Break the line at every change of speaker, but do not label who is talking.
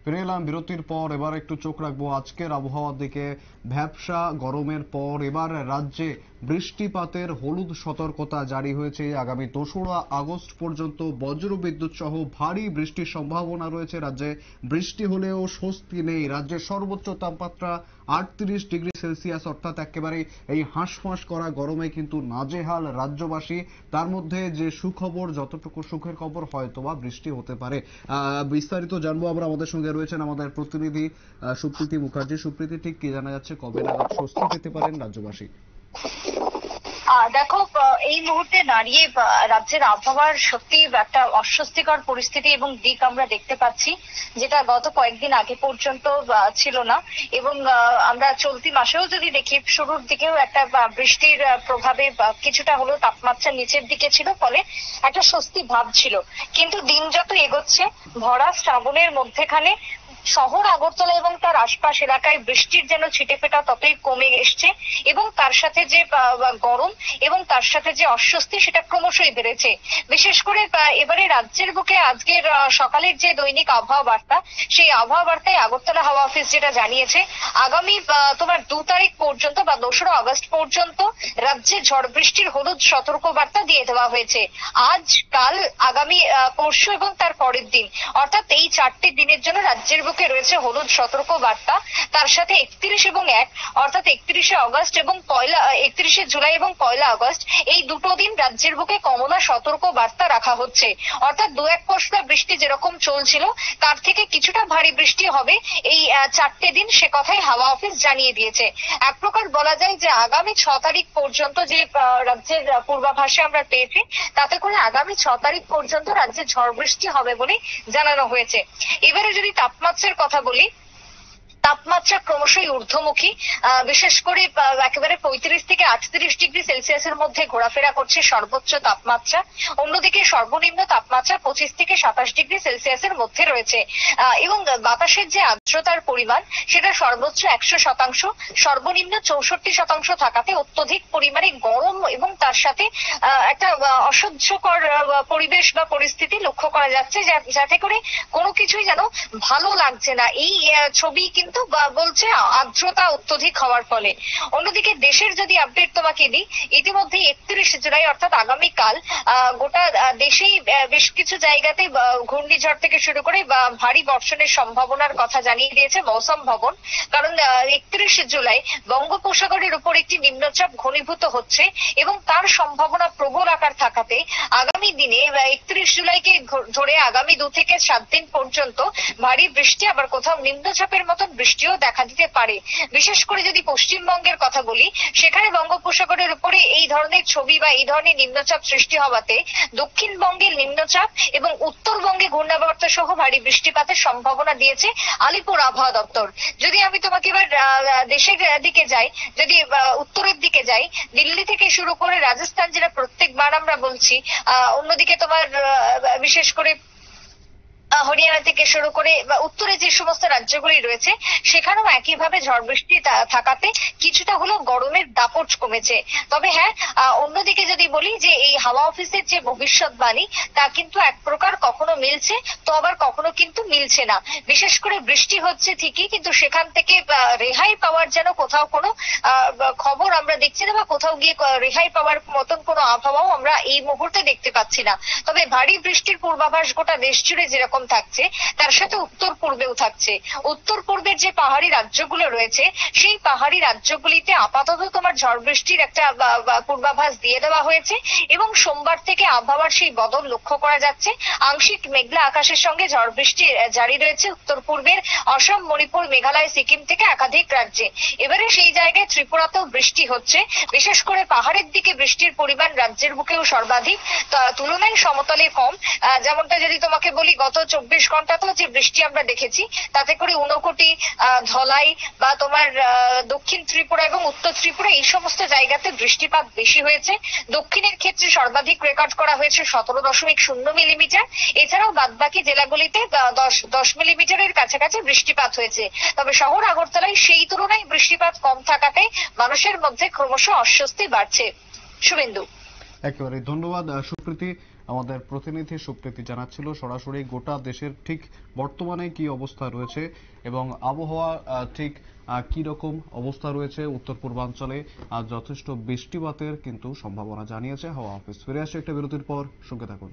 ফিরে এলাম বিরতির পর। এবার একটু চোখ রাখবো আজকের আবহাওয়ার দিকে। ভ্যাপসা গরমের পর এবার রাজ্যে বৃষ্টিপাতের হলুদ সতর্কতা জারি হয়েছে। আগামী 2রা আগস্ট পর্যন্ত বজ্রবিদ্যুৎ সহ ভারী বৃষ্টির সম্ভাবনা রয়েছে রাজ্যে। বৃষ্টি হলেও স্বস্তি নেই। রাজ্যের সর্বোচ্চ তাপমাত্রা 38 ডিগ্রি সেলসিয়াস, অর্থাৎ একেবারে এই হাঁসফাঁস করা গরমে কিন্তু নাজেহাল রাজ্যবাসী। তার মধ্যে যে সুখবর, যতটুকু সুখের খবর, হয়তোবা বৃষ্টি হতে পারে। বিস্তারিত জানবো আমরা। আমাদের সঙ্গে রয়েছেন আমাদের প্রতিনিধি সুপ্রীতি মুখার্জি। সুপ্রীতি, ঠিক কি জানা যাচ্ছে, কবে নাগাদ স্বস্তি পেতে পারেন রাজ্যবাসী?
দেখো, এই মুহূর্তে দাঁড়িয়ে রাজ্যের আবহাওয়ার সত্যি একটা অস্বস্তিকর পরিস্থিতি এবং দিক আমরা দেখতে পাচ্ছি, যেটা গত কয়েকদিন আগে পর্যন্ত ছিল না। এবং আমরা চলতি মাসেও যদি দেখি, শুরুর দিকেও একটা বৃষ্টির প্রভাবে কিছুটা হলেও তাপমাত্রা নিচের দিকে ছিল, ফলে একটা স্বস্তি ভাব ছিল। কিন্তু দিন যত এগোচ্ছে, ভরা শ্রাবণের মধ্যেখানে শহর আগরতলা এবং তার আশপাশ এলাকায় বৃষ্টির যেন ছিটেফোঁটা ততই কমে এসছে, এবং তার সাথে যে গরম এবং তার সাথে যে অস্বস্তি, সেটা ক্রমশই বেড়েছে। বিশেষ করে এবারে রাজ্যের বুকে আজকের সকালের যে দৈনিক আবহাওয়া বার্তা, সেই আবহাওয়া বার্তায় আগরতলা হাওয়া অফিস যেটা জানিয়েছে, আগামী তোমার 2 তারিখ পর্যন্ত বা 2রা আগস্ট পর্যন্ত রাজ্যে ঝড় বৃষ্টির হলুদ সতর্ক বার্তা দিয়ে দেওয়া হয়েছে। আজ, কাল, আগামী পরশু এবং তার পরের দিন, অর্থাৎ এই 4টে দিনের জন্য রাজ্যের বুকে রয়েছে হলুদ সতর্ক বার্তা। তার সাথে 31 এবং 1, অর্থাৎ 31শে আগস্ট এবং 31শে জুলাই এবং 1 আগস্ট, এই দুটো দিন রাজ্যের বুকে কমলা সতর্ক বার্তা রাখা হচ্ছে। অর্থাৎ 2-1 পশলা বৃষ্টি যেরকম চলছিল, তার থেকে কিছুটা ভারী বৃষ্টি হবে এই 4টে দিন, সে কথাই হাওয়া অফিস জানিয়ে দিয়েছে। এক প্রকার বলা যায় যে আগামী 6 তারিখ পর্যন্ত যে রাজ্যের পূর্বাভাসে আমরা পেয়েছি, তাতে করে আগামী 6 তারিখ পর্যন্ত রাজ্যে ঝড় বৃষ্টি হবে বলে জানানো হয়েছে। এবারে যদি তাপমাত্রার কথা বলি, তাপমাত্রা ক্রমশই ঊর্ধ্বমুখী। বিশেষ করে একেবারে 35 থেকে 38 ডিগ্রি সেলসিয়াসের মধ্যে ঘোরাফেরা করছে সর্বোচ্চ তাপমাত্রা। অন্যদিকে সর্বনিম্ন তাপমাত্রা 25 থেকে 27 ডিগ্রি সেলসিয়াসের মধ্যে রয়েছে। এবং বাতাসের যে আর্দ্রতার পরিমাণ, সেটা সর্বোচ্চ 100%, সর্বনিম্ন 64% থাকাতে অত্যধিক পরিমাণে গরম এবং তার সাথে একটা অসহ্যকর পরিবেশ বা পরিস্থিতি লক্ষ্য করা যাচ্ছে, যাতে করে কোনো কিছুই যেন ভালো লাগছে না। এই ছবি কিন্তু বলছে আর্দ্রতা অত্যধিক হওয়ার ফলে। অন্যদিকে দেশের যদি আপডেট তোমাকে দিই, ইতিমধ্যে 31 জুলাই অর্থাৎ আগামীকাল গোটা দেশেই বেশ কিছু জায়গাতে ঘূর্ণিঝড় থেকে শুরু করে ভারী বর্ষণের সম্ভাবনার কথা জানিয়ে দিয়েছে মৌসুম ভবন। কারণ 31 জুলাই বঙ্গোপসাগরের উপর একটি নিম্নচাপ ঘনীভূত হচ্ছে এবং তার সম্ভাবনা প্রবল আকার থাকাতে আগামী দিনে 31 জুলাইকে ধরে আগামী 2 থেকে 7 দিন পর্যন্ত ভারী বৃষ্টি, আবার কোথাও নিম্নচাপের মতন বৃষ্টিও দেখা দিতে পারে। বিশেষ করে যদি পশ্চিমবঙ্গের কথা বলি, সেখানে বঙ্গোপসাগরের উপরে এই ধরনের ছবি বা এই ধরনের নিম্নচাপ সৃষ্টি হওয়াতে দক্ষিণবঙ্গের নিম্নচাপ এবং উত্তরবঙ্গে ঘূর্ণাবর্ত সহ ভারী বৃষ্টিপাতের সম্ভাবনা দিয়েছে আলিপুর আবহাওয়া দপ্তর। যদি আমি তোমাকে এবার দেশের দিকে যাই, যদি উত্তরের দিকে যাই, দিল্লি থেকে শুরু করে রাজস্থান, যেটা প্রত্যেকবার আমরা বলছি, অন্যদিকে তোমার বিশেষ করে হরিয়ানা থেকে শুরু করে উত্তরে যে সমস্ত রাজ্যগুলি রয়েছে, সেখানেও একইভাবে ঝড় বৃষ্টি থাকাতে কিছুটা হলেও গরমের দাপট কমেছে। তবে হ্যাঁ, অন্যদিকে যদি বলি যে এই হাওয়া অফিসের যে ভবিষ্যৎবাণী, তা কিন্তু এক প্রকার কখনো মিলছে, তো আবার কখনো কিন্তু মিলছে না। বিশেষ করে বৃষ্টি হচ্ছে ঠিকই, কিন্তু সেখান থেকে রেহাই পাওয়ার যেন কোথাও কোনো খবর আমরা দেখছি না, বা কোথাও গিয়ে রেহাই পাওয়ার মতন কোনো আবহাওয়াও আমরা এই মুহূর্তে দেখতে পাচ্ছি না। তবে ভারী বৃষ্টির পূর্বাভাস গোটা দেশ জুড়ে যেরকম থাকছে, তার সাথে উত্তর পূর্বেও থাকছে। উত্তর পূর্বের যে পাহাড়ি রাজ্যগুলো রয়েছে, সেই পাহাড়ি রাজ্যগুলিতে আপাতত তোমার ঝড় বৃষ্টির একটা পূর্বাভাস দিয়ে দেওয়া হয়েছে, এবং সোমবার থেকে আবহাওয়ার সেই বদল লক্ষ্য করা যাচ্ছে। আংশিক মেঘলা আকাশের সঙ্গে ঝড় বৃষ্টি জারি রয়েছে উত্তর পূর্বের অসম, মণিপুর, মেঘালয়, সিকিম থেকে একাধিক রাজ্যে। এবারে সেই জায়গায় ত্রিপুরাতেও বৃষ্টি হচ্ছে। বিশেষ করে পাহাড়ের দিকে বৃষ্টির পরিমাণ রাজ্যের বুকেও সর্বাধিক, তুলনায় সমতলে কম। যেমনটা যদি তোমাকে বলি, গত 24 ঘন্টাতেও যে বৃষ্টি আমরা দেখেছি, তাতে করে ঊনকোটি, ধলাই বা তোমার দক্ষিণ ত্রিপুরা এবং উত্তর ত্রিপুরা, এই সমস্ত জায়গাতে বৃষ্টিপাত বেশি হয়েছে। দক্ষিণের ক্ষেত্রে সর্বাধিক রেকর্ড করা হয়েছে 17.0 মিলিমিটার। এছাড়াও বাদবাকি জেলাগুলিতে 10 মিলিমিটারের কাছাকাছি বৃষ্টিপাত হয়েছে। তবে শহর আগরতলায় সেই তুলনায় বৃষ্টিপাত কম থাকাতে মানুষের মধ্যে ক্রমশ অস্বস্তি বাড়ছে। শুভেন্দু।
একেবারে ধন্যবাদ সুপ্রীতি। আমাদের প্রতিনিধি সুপ্রীতি জানাচ্ছিল সরাসরি গোটা দেশের ঠিক বর্তমানে কি অবস্থা রয়েছে এবং আবহাওয়া ঠিক কি রকম অবস্থা রয়েছে। উত্তর পূর্বাঞ্চলে যথেষ্ট বৃষ্টিপাতের কিন্তু সম্ভাবনা জানিয়েছে হাওয়া অফিস। ফিরে আসছে একটা বিরতির পর, সঙ্গে থাকুন।